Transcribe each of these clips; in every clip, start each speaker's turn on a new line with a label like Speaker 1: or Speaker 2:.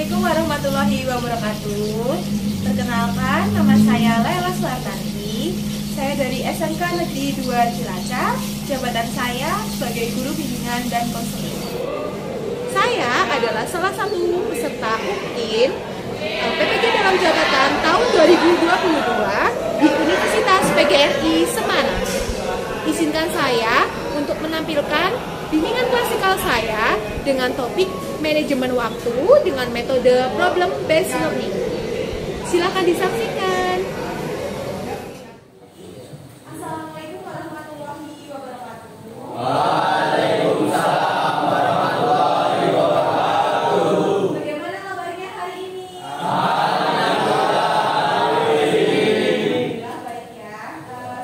Speaker 1: Assalamualaikum warahmatullahi wabarakatuh. Perkenalkan, nama saya Laila Suartanti. Saya dari SMK Negeri 2 Cilacap. Jabatan saya sebagai guru bimbingan dan konseling. Saya adalah salah satu peserta UKIN PPG dalam jabatan tahun 2022 di Universitas PGRI Semarang. Izinkan saya untuk menampilkan bimbingan klasikal saya dengan topik manajemen waktu dengan metode problem based learning. Silakan disaksikan. Assalamualaikum warahmatullahi wabarakatuh.
Speaker 2: Waalaikumsalam warahmatullahi wabarakatuh.
Speaker 1: Bagaimana kabarnya hari ini? Alhamdulillah baik ya.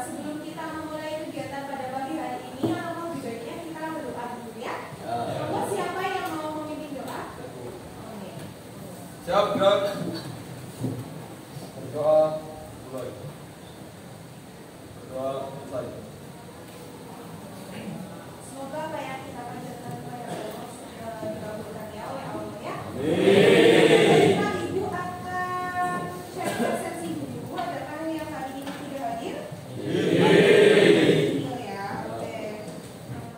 Speaker 1: Sebelum kita memulai kegiatan pada pagi hari ini, alangkah lebih baiknya kita berdoa dulu ya. Coba siapa yang mau memimpin doa? Oke.
Speaker 2: Siap, gerak. Berdoa mulai. Berdoa selesai.
Speaker 1: Semoga apa yang kita panjatkan kepada Allah dikabulkan ya oleh Allah ya.
Speaker 2: Amin.
Speaker 1: Ibu akan share sesi dulu. Adakah yang hari ini tidak hadir? Ya, oke.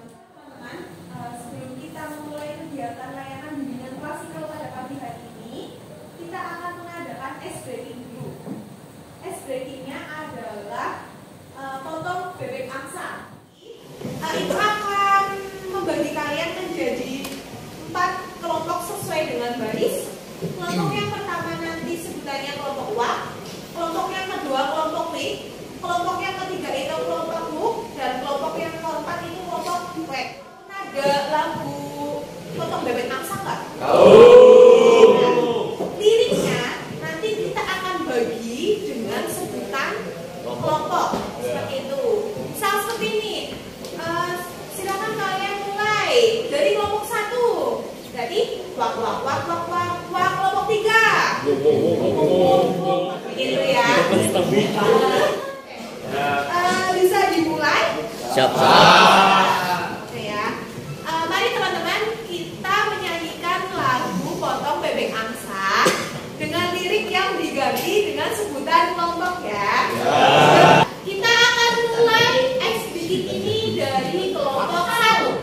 Speaker 1: Teman-teman, sebelum kita memulai kegiatan layanan bimbingan klasikal pada pagi hari ini, kita akan mengadakan ice breaking dulu. Ice breakingnya adalah potong bebek angsa. Itu akan membagi kalian menjadi 4 kelompok sesuai dengan baris. Kelompok yang pertama nanti sebutannya kelompok wak, kelompok yang kedua kelompok lik, kelompok yang ketiga itu kelompok muk, dan kelompok yang keempat itu kelompok wek. Ada lagu potong bebek angsa nggak? Nah, liriknya nanti kita akan bagi dengan sebutan kelompok seperti itu. Misal seperti ini. Silakan kalian mulai dari kelompok 1. Jadi wak kelompok 3. Begitu ya. Bisa dimulai?
Speaker 3: Siap.
Speaker 1: Ya. Mari teman-teman kita menyanyikan lagu potong bebek angsa dengan lirik yang diganti dengan sebutan kelompok ya. Kita akan mulai eksibisi ini dari kelompok 1.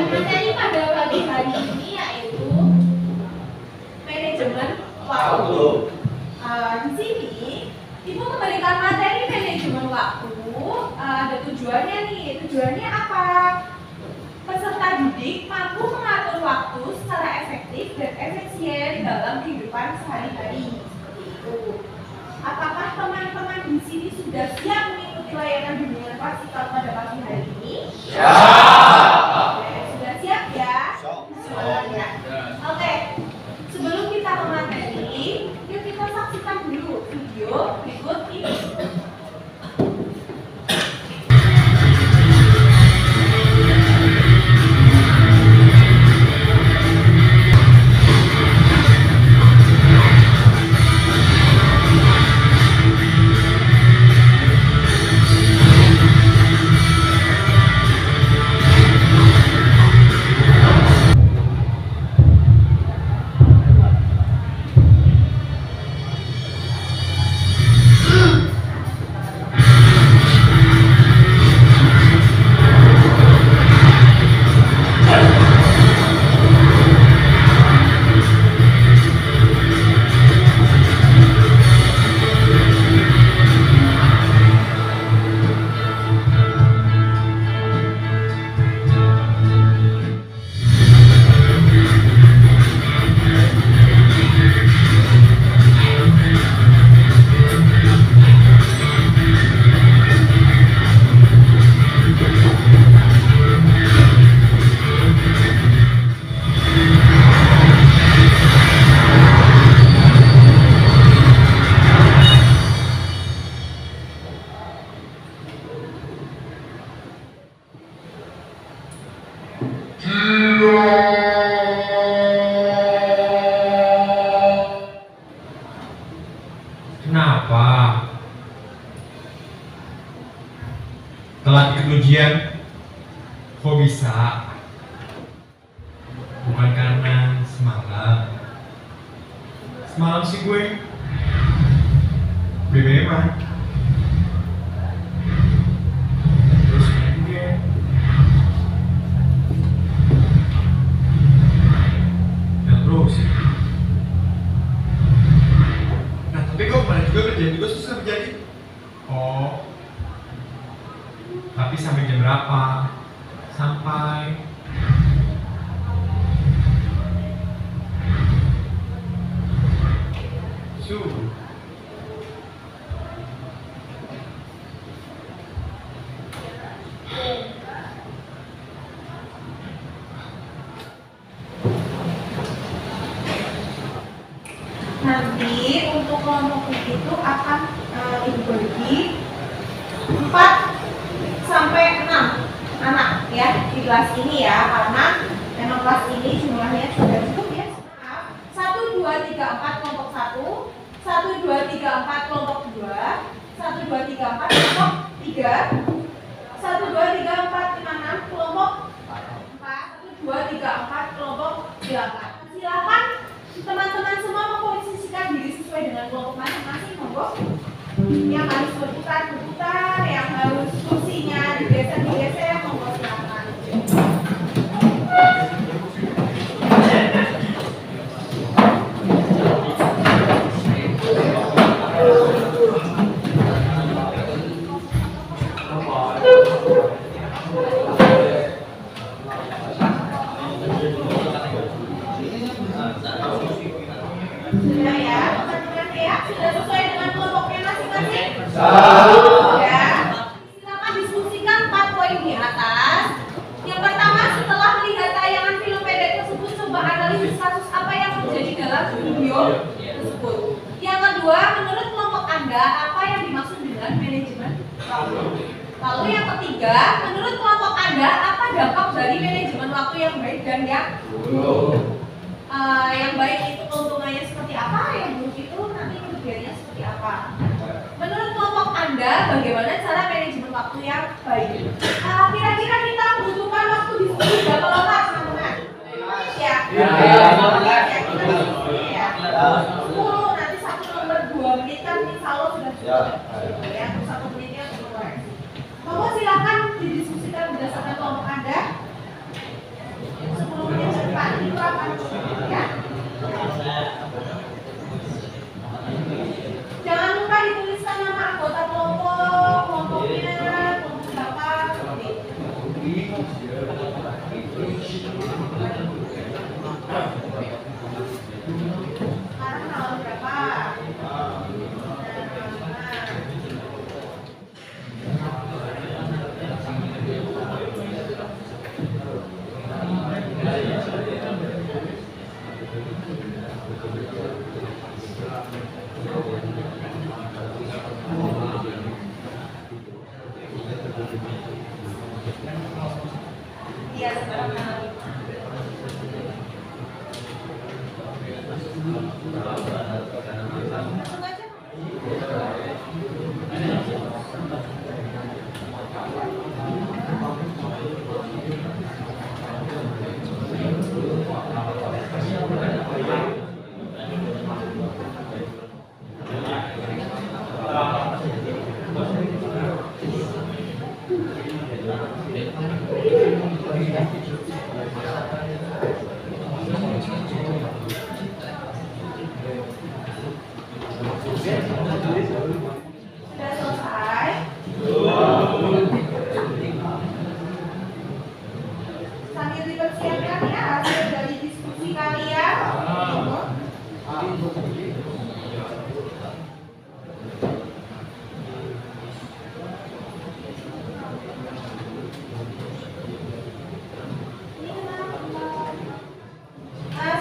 Speaker 1: Materi pada pagi hari ini yaitu manajemen waktu. Di sini Ibu memberikan materi manajemen waktu. Ada tujuannya nih. Tujuannya apa? Peserta didik mampu mengatur waktu secara efektif dan efisien dalam kehidupan sehari-hari. Seperti itu. Apakah teman-teman di sini sudah siap mengikuti layanan bimbingan klasikal pada pagi hari ini? Oke, sudah siap ya? Ya. Oke. Sebelum kita ke materi, yuk kita saksikan dulu video berikut ini.
Speaker 3: Telat ikut ujian. Kok bisa? Bukan karena semalam. Semalam sih gue bebeman. Terus main game. Dan terus. Nah tapi kok kemarin juga kerjaan juga susah menjadi. Oh. Tapi sampai jam berapa? Sampai subuh.
Speaker 1: Nanti untuk kelompok itu akan ibu bagi 4 sampai 6 anak ya di kelas ini ya, karena memang kelas ini jumlahnya sudah cukup ya. 1, 2, 3, 4 kelompok 1, 1, 2, 3, 4 kelompok 2, 1, 2, 3, 4 kelompok 3, 1, 2, 3, 4, 5, 6 kelompok 4, 1, 2, 3, 4 kelompok 8. Silakan teman-teman semua memposisikan diri sesuai dengan kelompok masing-masing, monggo. Yang harus berputar, yang harus kursinya digeser, monggo silakan. Sudah ya, teman-teman ya, sudah sesuai dengan kelompoknya masing-masing? Ya. Silakan diskusikan 4 poin di atas. Yang pertama, setelah melihat tayangan film pendek tersebut, coba analisis kasus apa yang terjadi dalam video tersebut. Yang kedua, menurut kelompok Anda, apa yang dimaksud dengan manajemen waktu? Lalu yang ketiga, menurut kelompok Anda, apa dampak dari manajemen waktu yang baik dan yang baik itu keuntungannya seperti apa, yang buruk itu nanti kerugiannya seperti apa. Menurut kelompok Anda, bagaimana cara manajemen waktu yang baik? Kira-kira kita membutuhkan waktu diskusi berapa lama, teman-teman? Ya. Kita diskusi ya. 10, nanti 1 nomor 2 menit kan insya Allah sudah cukup. Ya, 1 menitnya cukup. Monggo silakan didiskusikan berdasarkan kelompok Anda. 10 menit ke depan itu apa? Ya. Jangan lupa dituliskan nama anggota kelompoknya, kelompok berapa. Sekarang tanggal berapa? Iya, sekarang tanggal 5. Langsung aja. Sudah selesai? Sambil dipersiapkan ya hasil dari diskusi kalian.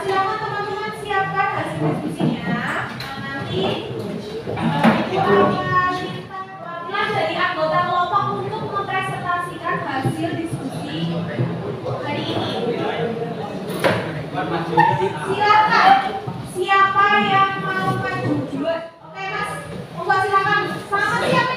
Speaker 1: Silakan teman-teman siapkan hasil diskusinya. Nanti itu akan minta perwakilan dari anggota kelompok untuk mempresentasikan hasil diskusi hari ini. Silakan, siapa yang mau maju duluan? Oke mas, silakan. Selamat siang.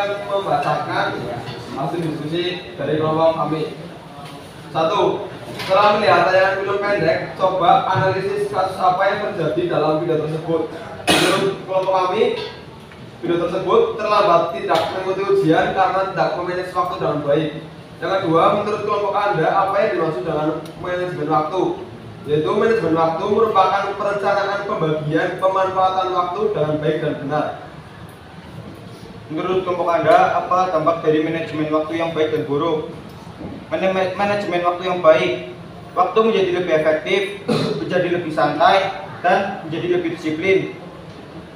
Speaker 2: akan membacakan hasil diskusi dari kelompok kami. 1. Setelah melihat tayangan film pendek, coba analisis kasus apa yang terjadi dalam video tersebut. Menurut kelompok kami, video tersebut terlambat tidak mengikuti ujian karena tidak memanage waktu dengan baik. Yang kedua, menurut kelompok Anda, apa yang dimaksud dengan manajemen waktu? Yaitu manajemen waktu merupakan perencanaan pembagian pemanfaatan waktu dengan baik dan benar.
Speaker 4: Menurut kelompok Anda, apa dampak dari manajemen waktu yang baik dan buruk? Manajemen waktu yang baik, waktu menjadi lebih efektif, menjadi lebih santai, dan menjadi lebih disiplin.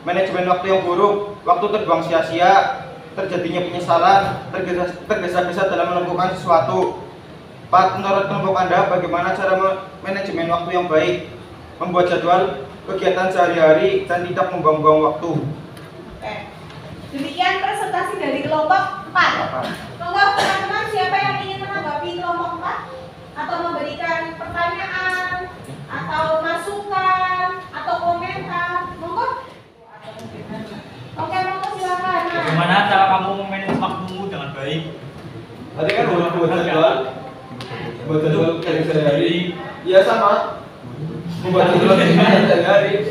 Speaker 4: Manajemen waktu yang buruk, waktu terbuang sia-sia, terjadinya penyesalan, tergesa-gesa dalam melakukan sesuatu. 4. Menurut kelompok Anda, bagaimana cara manajemen waktu yang baik? Membuat jadwal kegiatan sehari-hari dan tidak membuang-buang waktu.
Speaker 1: Oke. Demikian presentasi dari kelompok 4. Kelompok teman-teman, siapa yang ingin menanggapi kelompok 4? Atau memberikan pertanyaan, atau masukan, atau komentar? Monggo. Oke, monggo silakan.
Speaker 5: Bagaimana cara kamu memanage waktumu dengan baik?
Speaker 2: Tadi kan buat jadwal kerja sehari-hari. Iya sama. Membuat jadwal kerja sehari-hari.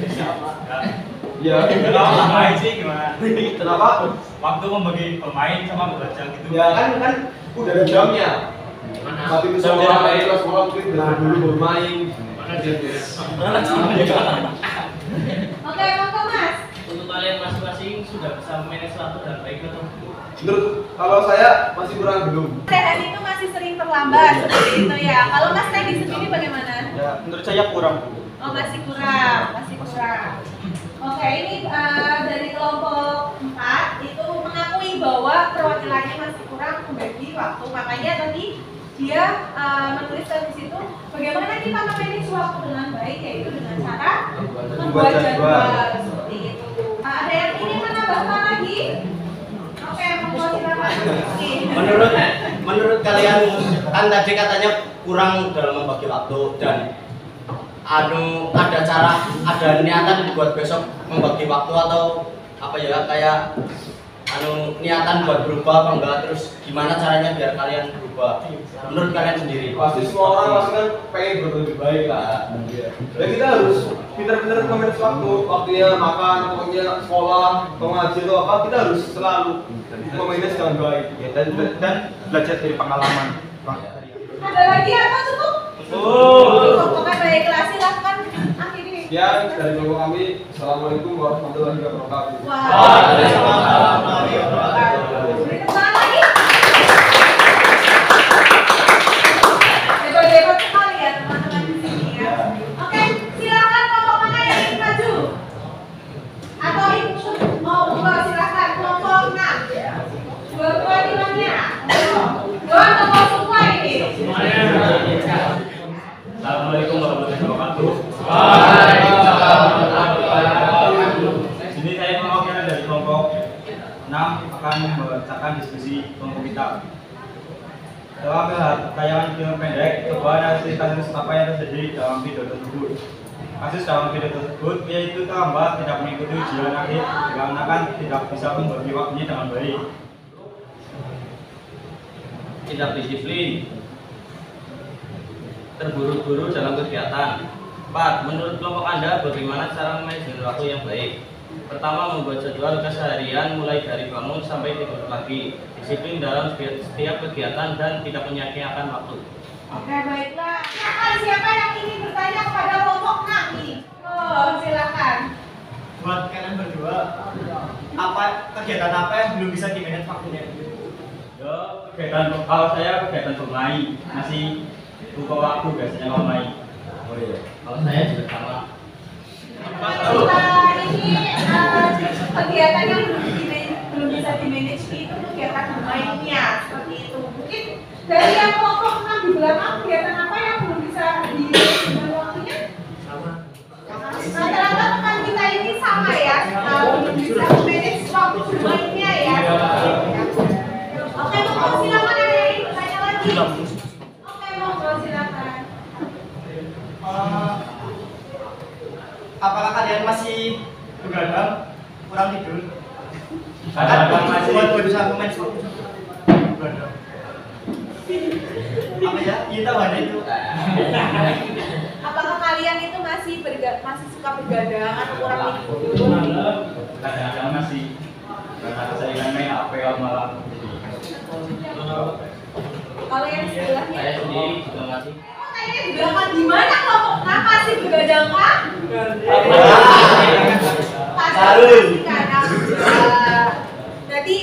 Speaker 2: Ya.
Speaker 5: Kalau pemain sih gimana?
Speaker 2: Kenapa?
Speaker 5: Waktu membagi pemain sama membaca gitu.
Speaker 2: Ya kan udah ada jamnya. Tapi itu sekolah main, kalau sekolah mungkin dulu bermain.
Speaker 1: Oke, monggo Mas.
Speaker 6: Untuk kalian masing-masing sudah bisa manage waktu dengan baik atau belum?
Speaker 2: Menurut kalau saya masih kurang belum.
Speaker 1: Sehat itu masih sering terlambat seperti itu ya. Kalau Mas Teddy sendiri bagaimana?
Speaker 4: Ya, menurut saya kurang.
Speaker 1: Oh, masih kurang. Oke, ini dari kelompok 4 itu mengakui bahwa perwakilannya masih kurang membagi waktu. Makanya tadi dia menuliskan di situ bagaimana kita memanage waktu dengan baik, yaitu dengan cara membuat jadwal seperti itu. Ada yang ingin menambahkan lagi? Oke, monggo silakan.
Speaker 6: Menurut kalian kan tadi katanya kurang dalam membagi waktu dan ada niatan buat besok membagi waktu atau apa ya kayak niatan buat berubah apa enggak, terus gimana caranya biar kalian berubah menurut kalian sendiri?
Speaker 2: Pasti semua orang pasti kan pengen lebih baik lah. Ya kita harus pintar-pintar manage waktunya makan, pokoknya sekolah, ngaji atau apa, kita harus selalu memanage dengan baik.
Speaker 4: Ya, dan belajar dari pengalaman.
Speaker 1: Ada lagi apa cukup? Oke, baiklah, silakan akhiri.
Speaker 2: Sekian dari kelompok kami. Assalamualaikum warahmatullahi wabarakatuh.
Speaker 1: Waalaikumsalam warahmatullahi wabarakatuh. Beri tepuk tangan lagi. Hebat-hebat sekali ya teman-teman di sini ya. Oke, silakan kelompok mana yang ingin maju? Atau ikut? Monggo silakan kelompok 6. Dua-dua di mana? Dua tokoh semua ini.
Speaker 5: Assalamualaikum warahmatullahi wabarakatuh. Sini saya mewakili dari kelompok 6 akan membacakan diskusi kelompok kita. Setelah melihat tayangan film pendek, coba analisis kasus apa yang terjadi dalam video tersebut. Kasus dalam video tersebut yaitu terlambat tidak mengikuti ujian akhir dikarenakan tidak bisa membagi waktunya dengan baik.
Speaker 6: Tidak disiplin, terburu-buru dalam kegiatan. 4. Menurut kelompok Anda, bagaimana cara manajemen waktu yang baik? Pertama, membuat jadwal keseharian mulai dari bangun sampai tidur lagi. Disiplin dalam setiap kegiatan dan tidak menyia-nyiakan waktu.
Speaker 1: Oke, baiklah. Siapa yang ingin bertanya kepada kelompok 6 ini? Oh, silakan.
Speaker 5: Buat kalian berdua, kegiatan apa yang belum bisa di-manage waktunya? Ya, kalau saya kegiatan bermain, masih lupa waktu biasanya kalau main.
Speaker 6: Oh iya. Kalau saya juga sama.
Speaker 1: Ini kegiatan yang belum bisa di-manage itu kegiatan bermainnya seperti itu. Mungkin dari yang kelompok 6 di belakang kegiatan apa yang belum bisa di-manage dengan waktunya?
Speaker 6: Sama.
Speaker 1: Rata-rata teman kita ini sama ya, belum bisa manage waktu bermainnya ya. Oke, monggo silakan ada yang ingin bertanya lagi. Oke, monggo silakan.
Speaker 7: Apakah kalian masih begadang, kurang tidur?
Speaker 5: Kadang-kadang masih
Speaker 7: buat berusaha
Speaker 5: Apa ya? Kita mana itu?
Speaker 1: Apakah kalian itu masih suka bergadang atau kurang libur?
Speaker 5: Kadang-kadang masih karena saya kan main HP malam.
Speaker 1: Kalau yang sebelahnya?
Speaker 6: Saya sendiri juga masih.
Speaker 1: Kayaknya di belakang gimana kelompok kenapa sih bergadang kah?
Speaker 5: Harus.
Speaker 1: Jadi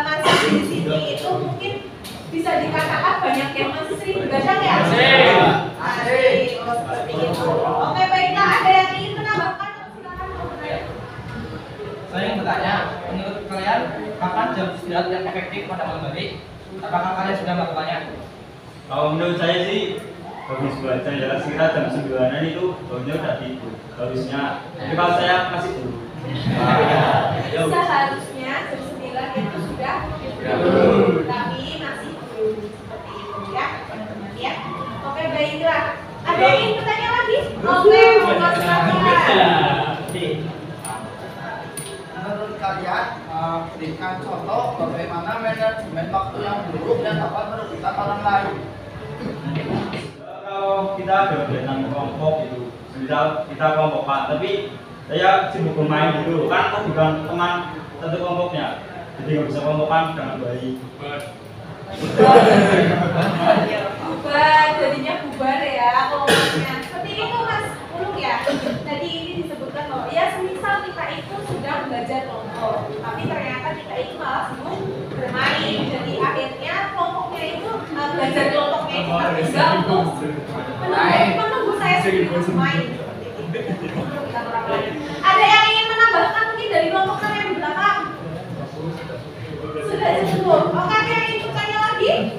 Speaker 1: masih di sini itu mungkin bisa dikatakan banyak yang masih sering bergadang ya? Asik. Oh, seperti itu. Oke, baiklah. Ada yang ingin menambahkan? Silakan bertanya.
Speaker 7: Saya yang bertanya, menurut kalian kapan jam istirahat yang efektif pada malam hari? Apakah kalian sudah melakukannya?
Speaker 5: Kalau menurut saya sih habis baca jalan istirahat jam 9-an itu barunya udah tidur harusnya. Tapi kalau saya masih dulu.
Speaker 1: Seharusnya jam 9 itu sudah tidur, tapi masih belum seperti itu ya, teman-teman ya. Oke, baiklah. Ada yang ingin bertanya lagi? Oke, monggo silakan.
Speaker 7: Menurut kalian, berikan contoh bagaimana manajemen waktu yang buruk dan dapat merugikan orang lain.
Speaker 5: Kalau kita ada kegiatan kelompok itu, kita kelompokan, tapi saya sibuk bermain dulu, kan aku bukan teman satu kelompoknya, jadi nggak bisa kelompokan dengan baik.
Speaker 1: Bubar, jadinya bubar ya kelompoknya. Seperti itu Mas Ulung ya. Tadi ini disebutkan bahwa ya semisal kita itu sudah belajar kelompok, tapi ternyata kita itu malah sibuk bermain. Jadi akhirnya kelompoknya itu belajar kelompoknya itu tertinggal untuk menunggu saya sendiri bermain. Ada yang ingin menambahkan mungkin dari kelompok saya yang di belakang? Sudah cukup. Oke, ada yang ingin bertanya lagi?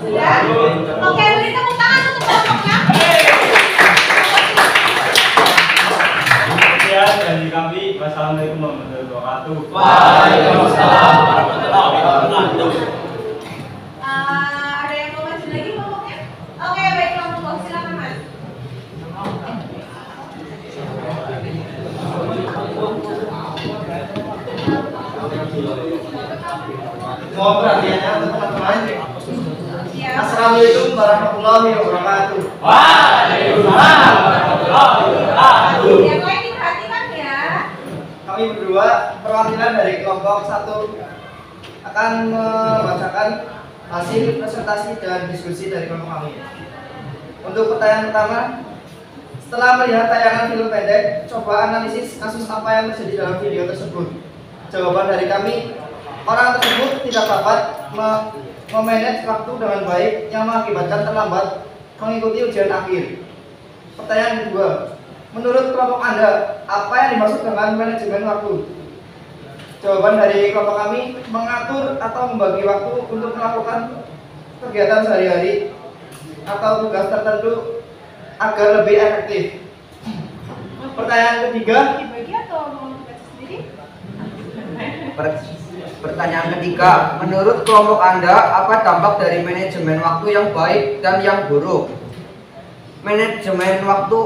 Speaker 1: Sudah? Oke, beri tepuk tangan untuk kelompoknya.
Speaker 5: Sekian dari kami. Wassalamualaikum warahmatullahi wabarakatuh.
Speaker 6: Waalaikumsalam warahmatullahi wabarakatuh.
Speaker 1: Ada yang mau maju lagi kelompoknya? Oke, baik kelompok, silakan Mas.
Speaker 4: Mohon perhatiannya untuk teman-teman.
Speaker 1: Ya.
Speaker 4: Assalamualaikum warahmatullahi wabarakatuh.
Speaker 6: Waalaikumsalam warahmatullahi wabarakatuh.
Speaker 1: Yang lain diperhatikan ya.
Speaker 4: Kami berdua perwakilan dari kelompok 1 akan membacakan hasil presentasi dan diskusi dari kelompok kami. Untuk pertanyaan pertama, setelah melihat tayangan film pendek, coba analisis kasus apa yang terjadi dalam video tersebut. Jawaban dari kami, orang tersebut tidak dapat memanage waktu dengan baik yang mengakibatkan terlambat mengikuti ujian akhir. Pertanyaan kedua, menurut kelompok Anda, apa yang dimaksud dengan manajemen waktu? Jawaban dari kelompok kami, mengatur atau membagi waktu untuk melakukan kegiatan sehari-hari atau tugas tertentu agar lebih efektif. Pertanyaan ketiga,
Speaker 1: Dibagi atau mau baca sendiri?
Speaker 7: Pertanyaan ketiga, menurut kelompok Anda, apa dampak dari manajemen waktu yang baik dan yang buruk? Manajemen waktu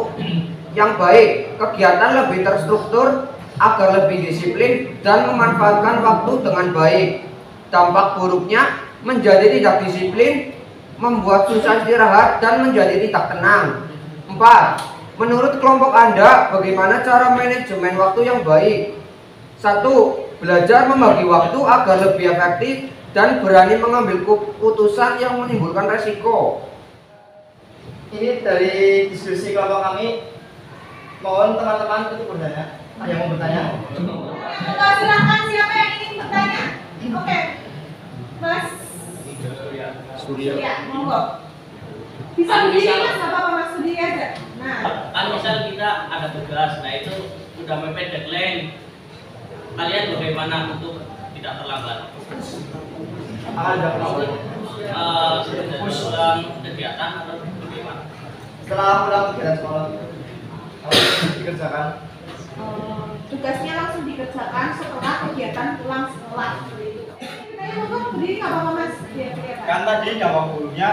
Speaker 7: yang baik, kegiatan lebih terstruktur agar lebih disiplin dan memanfaatkan waktu dengan baik. Dampak buruknya menjadi tidak disiplin, membuat susah istirahat dan menjadi tidak tenang. 4. Menurut kelompok Anda, bagaimana cara manajemen waktu yang baik? 1. Belajar membagi waktu agar lebih efektif dan berani mengambil keputusan yang menimbulkan resiko.
Speaker 4: ini dari diskusi kelompok kami. Mohon teman-teman untuk bertanya. Ada yang mau bertanya?
Speaker 1: Monggo silakan, siapa yang ingin bertanya? Oke. Mas Surya, monggo. Bisa berdiri Mas, apa Mas berdiri aja. Nah,
Speaker 6: Kan misal kita ada tugas, nah itu udah mepet deadline. Kalian bagaimana untuk tidak terlambat?
Speaker 4: Ada
Speaker 6: Pulang kegiatan atau bagaimana?
Speaker 4: setelah pulang kegiatan sekolah dikerjakan.
Speaker 1: tugasnya langsung dikerjakan setelah kegiatan pulang sekolah seperti itu. Kita monggo berdiri nggak apa-apa Mas? Biar kelihatan.
Speaker 5: Kan tadi jawab gurunya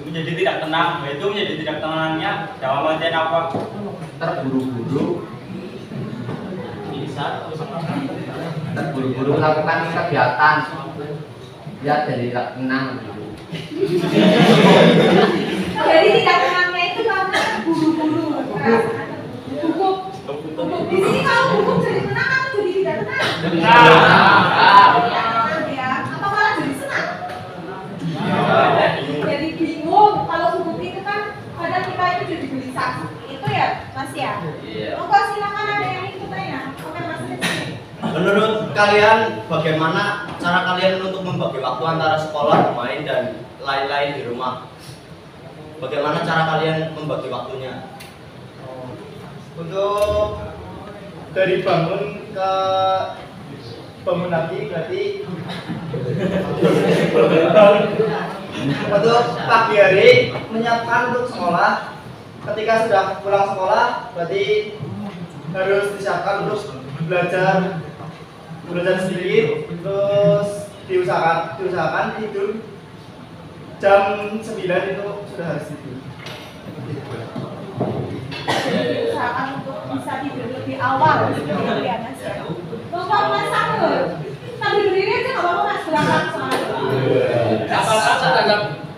Speaker 5: menjadi tidak tenang, nah itu menjadi tidak tenangnya jawabannya apa?
Speaker 7: Terburu-buru.
Speaker 6: Bisa atau
Speaker 7: terburu-buru melakukan kegiatan ya jadi tenang.
Speaker 1: Jadi tidak tenangnya itu karena buru-buru, gugup. Di sini kalau gugup jadi tenang atau jadi tidak tenang? Ya, apa malah jadi senang? Jadi bingung. Kalau gugup itu kan kadang kita itu jadi gelisah. Itu ya, Mas ya. Monggo silakan ada yang ikut tanya. Oke, Mas.
Speaker 6: Menurut kalian bagaimana cara kalian untuk membagi waktu antara sekolah, bermain dan lain-lain di rumah? Bagaimana cara kalian membagi waktunya?
Speaker 4: Untuk dari bangun ke bangun lagi berarti untuk pagi hari menyiapkan untuk sekolah. Ketika sudah pulang sekolah berarti harus disiapkan untuk belajar sedikit, terus diusahakan tidur jam 9 itu sudah harus tidur.
Speaker 1: Usahakan untuk bisa tidur lebih awal ya Mas ya. Monggo Mas Sakur. Sambil berdiri aja nggak apa-apa Mas, gerakan soalnya.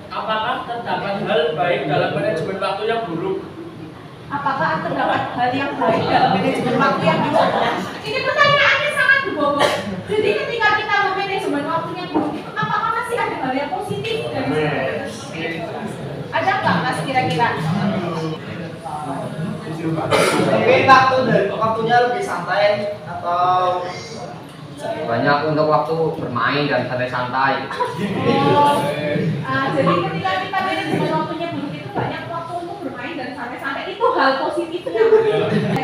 Speaker 8: Apakah terdapat hal baik dalam manajemen waktu yang buruk?
Speaker 1: Apakah terdapat hal yang baik dalam manajemen waktu yang buruk? Ini pertanyaannya sangat berbobot. Jadi ketika kita memanajemen waktunya buruk, apakah masih ada hal yang positif dari situ? Ada nggak Mas kira-kira?
Speaker 4: Mungkin waktunya lebih santai atau
Speaker 7: Banyak untuk waktu bermain dan santai-santai.
Speaker 1: Jadi ketika kita manajemen waktunya buruk itu banyak waktu untuk bermain dan santai-santai, itu hal positifnya.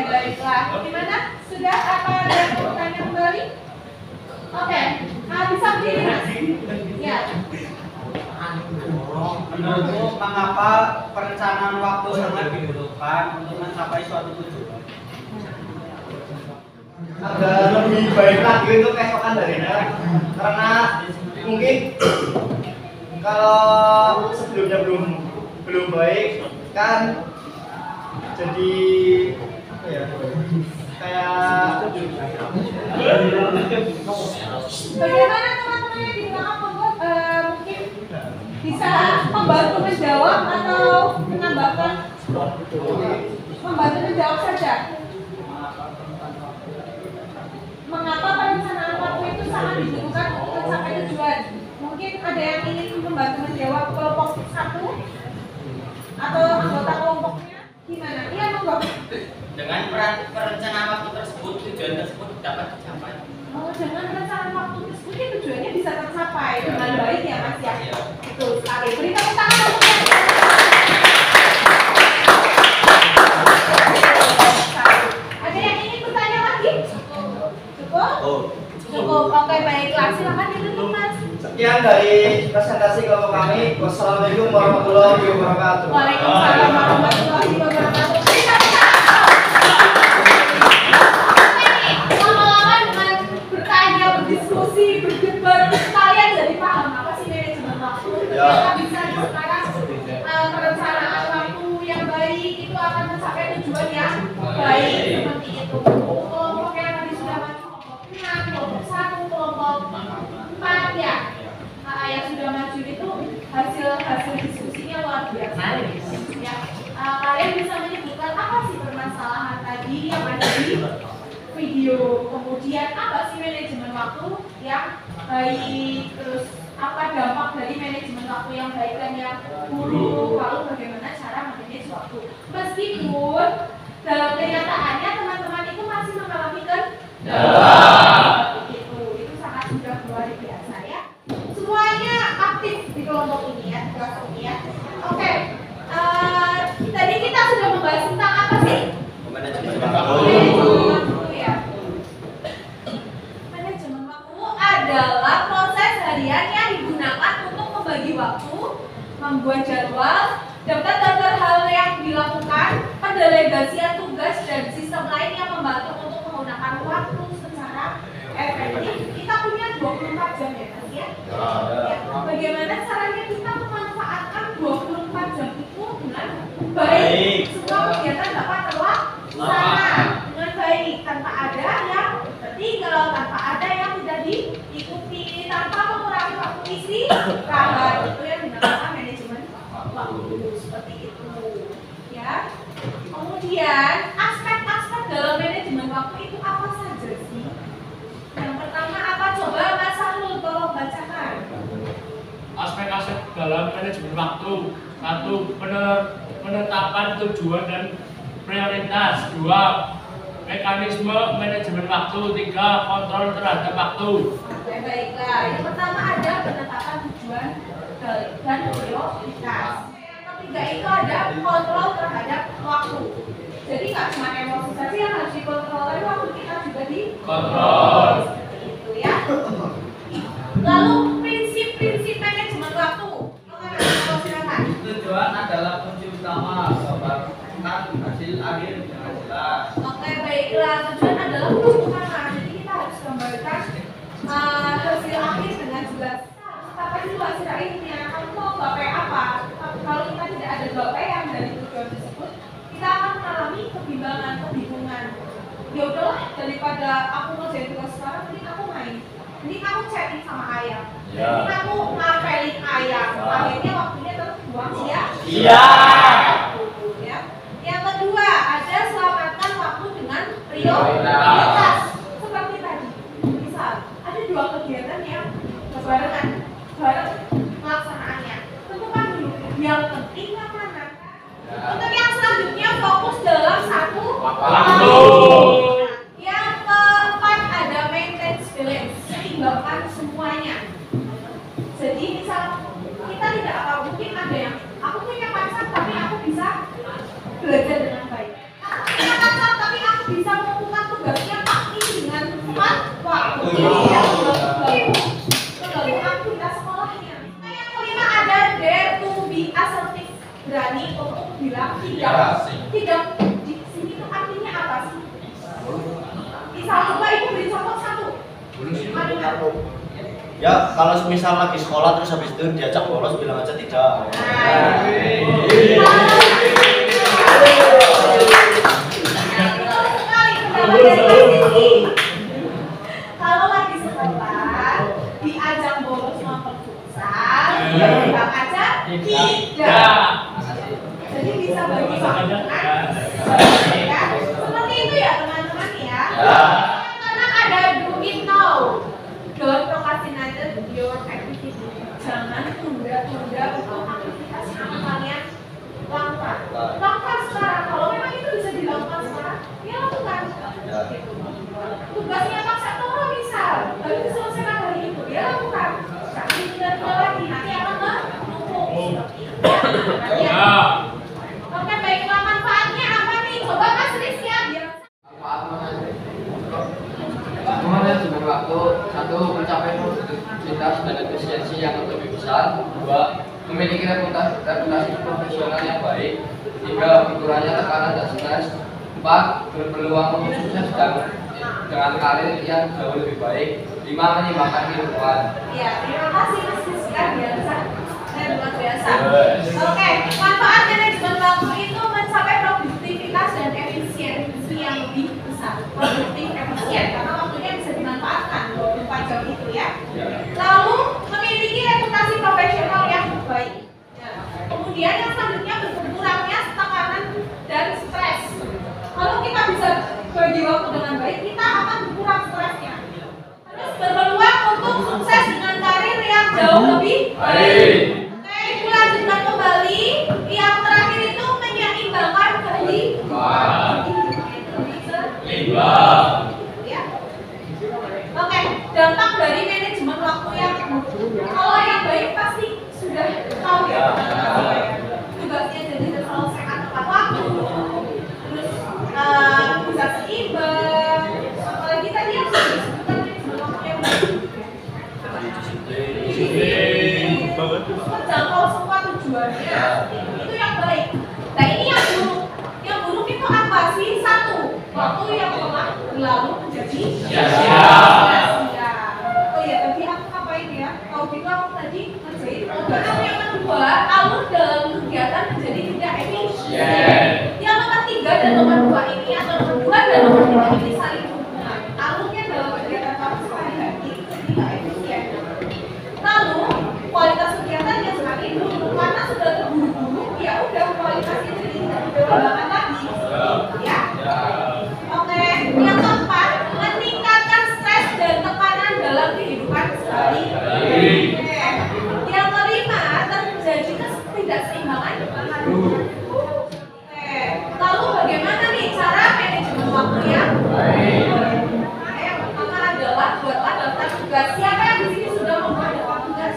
Speaker 1: Baiklah, gimana? Sudah apa ada yang mau tanya kembali? Oke, bisa berdiri Mas? Ya.
Speaker 4: menurutmu mengapa perencanaan waktu sangat dibutuhkan untuk mencapai suatu tujuan? Agar lebih baik lagi untuk keesokan harinya, karena mungkin kalau sebelumnya belum baik kan jadi apa ya, kayak
Speaker 1: Bagaimana teman-teman yang di belakang mungkin bisa membantu menjawab atau menambahkan? Membantu menjawab saja. Mengapa perencanaan waktu itu sangat dibutuhkan untuk mencapai tujuan? Mungkin ada yang ingin membantu menjawab kelompok satu atau anggota kelompoknya? Gimana? Iya, monggo.
Speaker 6: Dengan perencanaan waktu tersebut, tujuan tersebut dapat tercapai.
Speaker 1: Oh, dengan perencanaan waktu tersebut tujuannya bisa tercapai dengan baik ya Mas ya. Betul sekali. Beri tepuk tangan untuk Ada yang ingin bertanya lagi? Cukup? Cukup. Oke, baiklah. Silakan ditutup Mas.
Speaker 4: sekian dari presentasi kelompok kami. Wassalamualaikum warahmatullahi wabarakatuh.
Speaker 1: Waalaikumsalam warahmatullahi wabarakatuh. Beri tepuk tangan. Lama-lama dengan bertanya, berdiskusi, berdebat, kalian jadi paham apa sih manajemen waktu. Kita bisa sekarang perencanaan waktu yang baik itu akan mencapai tujuan yang baik seperti itu. Kelompok yang tadi sudah maju kelompok 6, kelompok 1, kelompok 4 ya. Yang sudah maju itu hasil diskusinya luar biasa ya. Kalian bisa menyebutkan apa sih permasalahan tadi yang ada di video, kemudian apa sih manajemen waktu yang baik, terus apa dampak dari manajemen waktu yang baik dan yang buruk, lalu bagaimana cara memanage waktu. Meskipun dalam kenyataannya teman-teman itu masih mengalami kendala, itu sangat sudah luar biasa ya. Semuanya aktif di kelompok ini ya, di kelas ini ya. Oke, tadi kita sudah membahas tentang apa sih?
Speaker 6: Manajemen
Speaker 1: Waktu ya. Manajemen waktu adalah proses harian yang digunakan untuk membagi waktu, membuat jadwal, daftar hal yang dilakukan, pendelegasian tugas dan sistem lain yang membantu untuk menggunakan waktu secara efektif. Kita punya 24 jam ya Mas ya. Ya. Bagaimana caranya kita memanfaatkan 24 jam itu dengan baik? Semua kegiatan dapat terlaksana dengan baik, tanpa ada yang tertinggal, tanpa ada yang istirahat. Itu yang dinamakan manajemen waktu. Seperti itu. Ya. Kemudian aspek-aspek dalam manajemen waktu itu apa saja sih? Yang pertama apa? Coba Mas Sahrul tolong bacakan.
Speaker 8: Aspek-aspek dalam manajemen waktu. 1. Penetapan tujuan dan prioritas. 2. Mekanisme manajemen waktu. 3. Kontrol terhadap waktu.
Speaker 1: Oke, baiklah. Yang pertama ada penetapan tujuan dan prioritas. Yang ketiga itu ada kontrol terhadap waktu. Jadi nggak cuma emosi saja yang harus dikontrol, tapi waktu kita juga dikontrol. Seperti itu ya. Lalu prinsip-prinsip manajemen waktu. Silakan.
Speaker 6: Tujuan adalah kunci utama, mendapatkan hasil akhir dengan jelas.
Speaker 1: Oke, baiklah. Tujuan adalah kunci utama. Jadi kita harus gambarkan hasil akhir dengan jelas. Apa itu hasil akhirnya? Kamu mau gapai apa? Kalau kita tidak ada gapaian dari tujuan tersebut, kita akan mengalami kebingungan. Ya udahlah, daripada aku ngerjain tugas sekarang, mending aku main. Mending aku chatting sama ayah. Mending aku ngapelin ayah. Akhirnya waktunya terbuang sia-sia. Ya. Yang kedua, ada selamatkan waktu dengan prioritas. Seperti tadi. Misal, ada 2 kegiatan yang berbarengan, bareng pelaksanaannya. Tentukan dulu yang penting yang mana. Untuk yang selanjutnya fokus dalam satu waktu. Yang keempat ada maintain balance, seimbangkan semuanya. Jadi misal kita tidak apa mungkin ada yang aku punya pacar tapi aku bisa belajar dengan baik. Aku punya pacar tapi aku bisa melakukan tugasnya pasti dengan tepat waktu. Lalu aktivitas sekolahnya. Nah, yang kelima ada dare to be assertive, berani untuk bilang tidak. Tidak di sini itu artinya apa sih? Misal coba ibu beri contoh satu.
Speaker 6: Ya, kalau misal lagi sekolah terus habis itu diajak bolos, bilang aja tidak.
Speaker 1: Kalau lagi sekolah diajak bolos nonton futsal, bilang aja tidak. Jadi bisa bagi waktu kan? Seperti itu ya teman-teman ya. Karena ada do it now. Don't procrastinate your activity. Jangan tunda-tunda untuk aktivitas yang kalian lakukan. Lakukan sekarang. Kalau memang itu bisa dilakukan sekarang, ya lakukan. Tugasnya paksa tolong misal, baru diselesaikan hari itu, ya lakukan. Tapi tunda-tunda lagi, nanti akan menumpuk. Oke, baiklah, manfaatnya apa nih? Coba Mas Rizky biar.
Speaker 7: Manajemen waktu. 1. Mencapai produktivitas dan efisiensi yang lebih besar. 2. Memiliki reputasi profesional yang baik. 3. Berkurangnya tekanan dan stres. 4. Berpeluang untuk sukses dan dengan karir yang jauh lebih baik. 5. Menyimbangkan kehidupan.
Speaker 1: Iya, terima kasih Mas Rizky biasa. Luar biasa. Oke, manfaat manajemen waktu itu mencapai produktivitas dan efisiensi yang lebih besar. Produktif, efisien, karena waktunya bisa dimanfaatkan 24 jam itu ya. Lalu memiliki reputasi profesional yang baik. Kemudian yang selanjutnya berkurangnya tekanan dan stres. Kalau kita bisa bagi waktu dengan baik, kita akan berkurang stresnya. Terus berpeluang untuk sukses dengan karir yang jauh lebih baik. Lanjutkan kembali, yang terakhir itu menyeimbangkan kehidupan. Ya. Oke, dampak dari manajemen waktu yang kalau yang baik pasti sudah tahu ya. Tugasnya jadi terselesaikan tepat waktu, terus bisa seimbang. Apalagi tadi yang sudah disebutkan manajemen waktu yang baik. Menjangkau semua tujuannya, itu yang baik. Nah ini yang buruk. Yang buruk itu apa sih? 1. Waktu yang telah berlalu menjadi sia-sia. Oh iya, tadi aku ngapain ya? Kalau gitu aku tadi ngerjain tugas. Yang kedua, alur dalam kegiatan menjadi tidak efisien. Yang nomor 3 dan nomor 2 ini, atau nomor 2 dan nomor 3 ini saling berhubungan. Alurnya dalam kegiatan kamu sehari-hari itu tidak efisien. Lalu Baik. Yang kelima, terjadi ketidakseimbangan. Lalu bagaimana nih cara manajemen waktunya? Yang pertama adalah buatlah daftar tugas. Siapa yang di sini sudah membuat daftar tugas?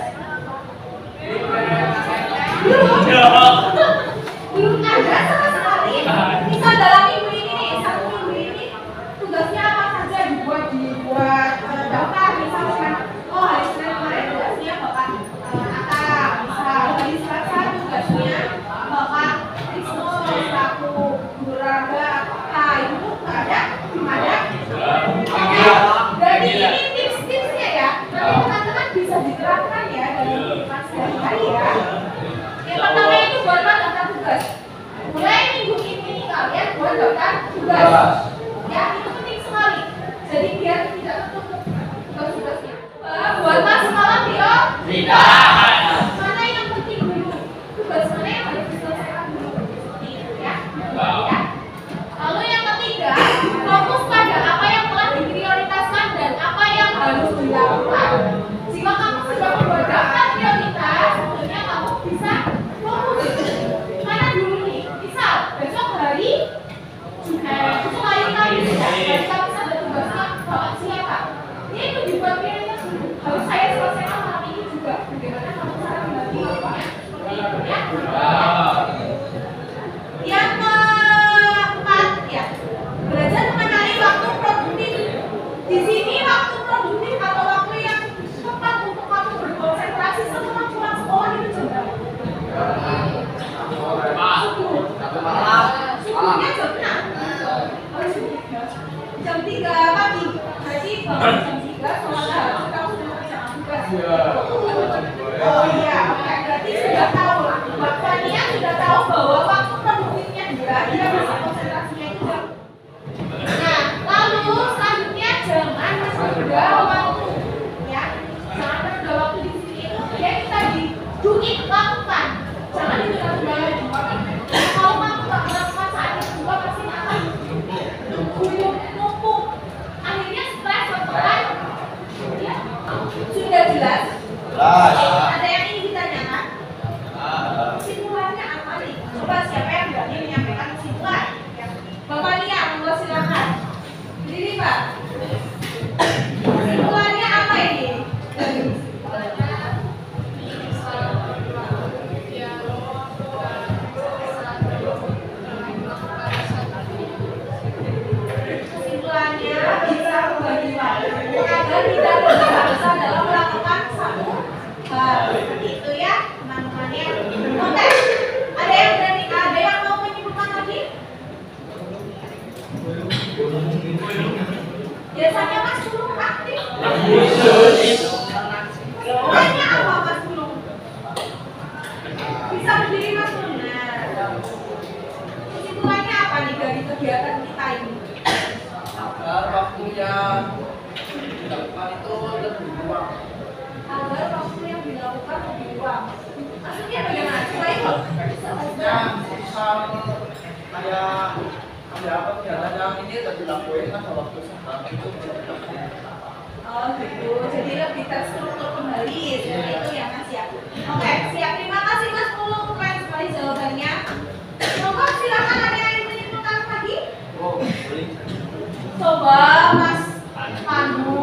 Speaker 1: Belum ada sama sekali. Misal dalam minggu ini nih, satu minggu ini tugasnya apa saja dibuat daftar. Misalkan, oh hari Senin kemarin tugasnya bapak Ata, misal hari Selasa tugasnya bapak Ismus, aku Buraga, itu ada. Jadi ini tips-tipsnya ya. Nanti teman-teman bisa diterapkan ya dari kehidupan sehari-hari ya. Yang pertama itu buatlah daftar tugas. Mulai minggu ini kalian buat daftar tugas. Ya itu penting sekali. Jadi biar tidak tertutup tugas-tugasnya. Buatlah semalam prioritas. Mana yang penting dulu? Tugas mana yang harus diselesaikan dulu? Seperti itu ya. Lalu yang ketiga, fokus pada apa yang telah diprioritaskan dan apa yang harus dilakukan. Jika kamu sudah membuat daftar prioritas, tentunya kamu bisa fokus. Mana dulu nih? Misal besok hari Kamis ya, Kamis ada tugasnya bapak siapa? Ini itu dibuat prioritas dulu. Harus saya selesaikan malam ini juga. Bagaimana kamu cara membagi waktunya? Seperti itu ya. Yang keempat ya, belajar mengenali waktu produktif. Di sini waktu produktif atau waktu yang tepat untuk kamu berkonsentrasi setelah pulang sekolah itu jam berapa? Subuhnya jam 6. Jam 3 pagi. Berarti bangun jam 3 sholat kamu sudah mengerjakan tugas. Oh iya, oke. Berarti sudah tahu lah. Mbak Fania sudah tahu bahwa waktu produktifnya dia bisa konsentrasinya itu jam. Nah, lalu selanjutnya jangan menunda waktu, ya. Jangan menunda waktu di sini itu ya kita diduit lakukan. Jangan ditunda-tunda lagi. Kalau kamu nggak melakukan saat itu juga pasti akan numpuk. Akhirnya stres betul. Ya, sudah jelas. Ada yang ingin ditanyakan? Kesimpulannya apa nih? Coba siapa yang berani menyampaikan kesimpulan? Bapak Lia, monggo silakan. Berdiri Pak. Kesimpulannya apa ini? Kesimpulannya bisa membagi waktu agar tidak tergesa-gesa dalam melakukan satu hal. Seperti itu ya teman-teman ya. Oke. Ada yang mau menyimpulkan lagi? Biasanya Mas Sulung aktif. Kesimpulannya apa Mas Sulung? Bisa berdiri Mas Sulung. Nah, kesimpulannya apa nih dari kegiatan kita ini?
Speaker 7: Agar waktunya dilakukan itu lebih luang.
Speaker 1: Agar waktu yang dilakukan lebih luang. Maksudnya bagaimana? Coba itu.
Speaker 7: Maksudnya misal kayak ada apa kegiatan yang ini udah dilakuin pada waktu sekarang itu bisa dilakukan.
Speaker 1: Oh gitu, jadi lebih terstruktur kembali seperti itu ya Mas ya. Oke, siap. Terima kasih Mas Pulung, keren sekali jawabannya. Monggo silakan ada yang ingin menyimpulkan lagi?
Speaker 5: Oh, boleh.
Speaker 1: Coba Mas Panu.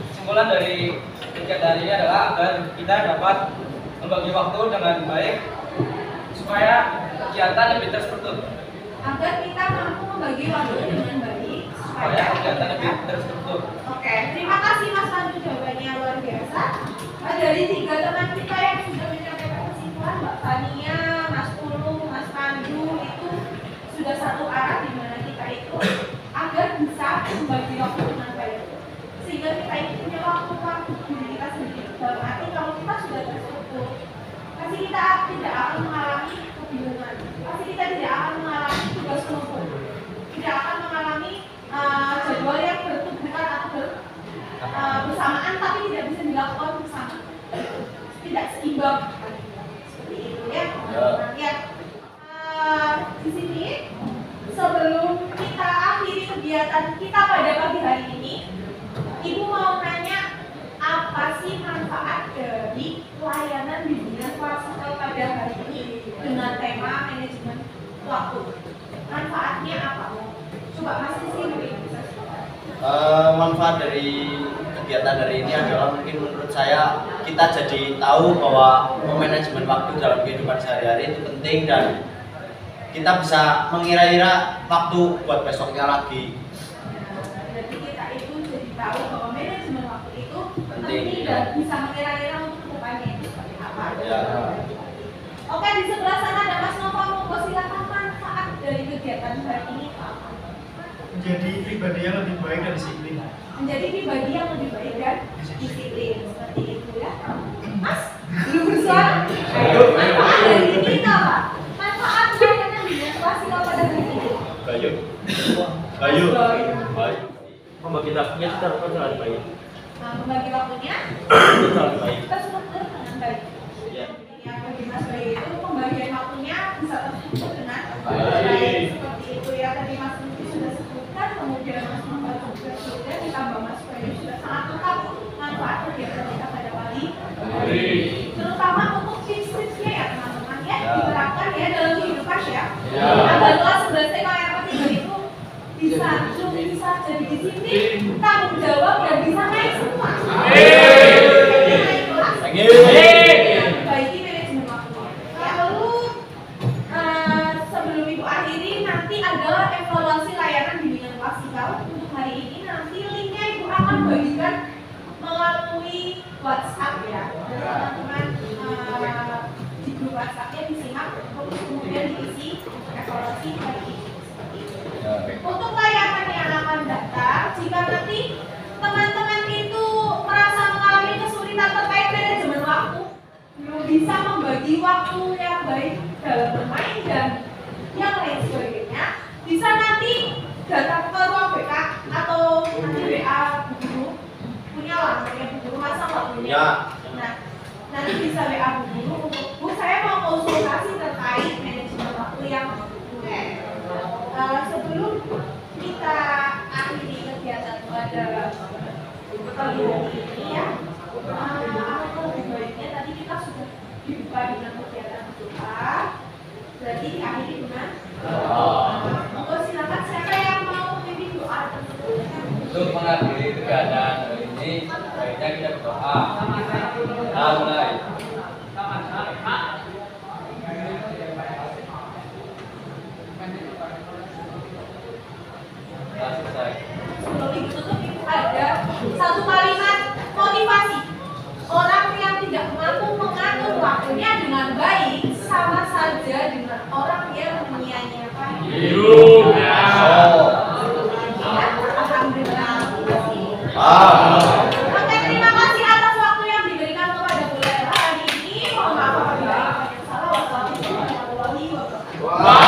Speaker 5: Kesimpulan dari kegiatan ini adalah agar kita dapat membagi waktu dengan baik supaya kegiatan lebih terstruktur.
Speaker 1: Agar kita mampu membagi waktu dengan baik
Speaker 5: Supaya kegiatan lebih terstruktur.
Speaker 1: Oke, terima kasih Mas Pandu, jawabannya luar biasa. Dari 3 teman kita yang sudah menyampaikan kesimpulan, Mbak Tania, Mas Pulung, Mas Pandu itu sudah satu arah di mana kita itu agar bisa membagi waktu dengan baik. Sehingga kita ini punya waktu diri kita sendiri. Dalam arti kalau kita sudah terstruktur, pasti kita tidak akan mengalami kebingungan. Pasti kita tidak akan mengalami tugas kelompok. Tidak akan mengalami jadwal yang bertumbukan atau bersamaan tapi tidak bisa dilakukan bersama. Tidak seimbang. Seperti itu ya. Ya. Di sini sebelum kita akhiri kegiatan kita pada pagi hari ini
Speaker 9: Manfaat dari kegiatan hari ini adalah mungkin menurut saya kita jadi tahu bahwa manajemen waktu dalam kehidupan sehari-hari itu penting dan kita bisa mengira-ira waktu buat besoknya lagi.
Speaker 1: Jadi kita itu jadi tahu bahwa manajemen waktu itu penting dan bisa mengira-ira untuk kedepannya itu seperti apa.
Speaker 9: Ya.
Speaker 1: Oke, di sebelah sana ada Mas Nova, monggo silakan manfaat dari kegiatan hari ini apa?
Speaker 3: Menjadi pribadi yang lebih baik dan disiplin.
Speaker 1: Menjadi pribadi yang lebih baik dan disiplin seperti itu ya. Mas, belum bersuara? Manfaat dari ini apa? Manfaat layanan bidang klasikal pada hari ini.
Speaker 9: Bayu.
Speaker 6: Membagi waktunya secara dengan baik.
Speaker 1: Nah, membagi waktunya
Speaker 6: Dengan baik.
Speaker 1: terstruktur dengan baik.
Speaker 6: Ya.
Speaker 1: Yang bagi Mas Bayu itu pembagian waktunya bisa terstruktur dengan baik seperti itu ya. Tadi Mas Luki sudah sebutkan, kemudian Mas Nova juga sudah, ditambah Mas Bayu sudah sangat lengkap manfaat kegiatan kita pada pagi hari. Terutama untuk tips-tipsnya ya teman-teman ya, diterapkan ya dalam kehidupan ya. Agar kelas 11 TKRP 3 itu bisa jadi disiplin, tanggung jawab dan bisa naik semua. Naik kelas. Baiki manajemen waktu. Lalu sebelum Ibu akhiri nanti adalah evaluasi layanan bimbingan klasikal untuk hari ini. Nanti linknya Ibu akan bagikan melalui WhatsApp ya. Dan teman-teman di grup WhatsAppnya disimak, terus kemudian diisi evaluasi hari ini. Untuk layanan yang akan daftar, jika nanti teman-teman itu merasa mengalami kesulitan terkait manajemen waktu, belum bisa membagi waktu yang baik dalam bermain dan yang lain sebagainya, bisa nanti datang ke ruang BK atau nanti WA Bu Guru, punya lah, Bu Guru masa nggak punya? Nah, nanti bisa WA Bu Guru untuk Bu, saya mau konsultasi terkait manajemen waktu yang sebelum kita akhiri kegiatan pada pagi hari ini ya, lebih baiknya tadi kita sudah dibuka dengan kegiatan doa, berarti diakhiri dengan monggo silakan siapa yang mau memimpin doa tersebut.
Speaker 10: Untuk mengakhiri kegiatan hari ini, baiknya kita berdoa. Kita mulai.
Speaker 1: Sebelum ditutup itu ada satu kalimat motivasi. Orang yang tidak mampu mengatur waktunya dengan baik sama saja dengan orang yang menyia-nyiakan hidupnya. Alhamdulillah. Oke, terima kasih atas waktu yang diberikan kepada kuliah hari ini. Mohon maaf apabila ada yang salah. Wassalamualaikum warahmatullahi wabarakatuh.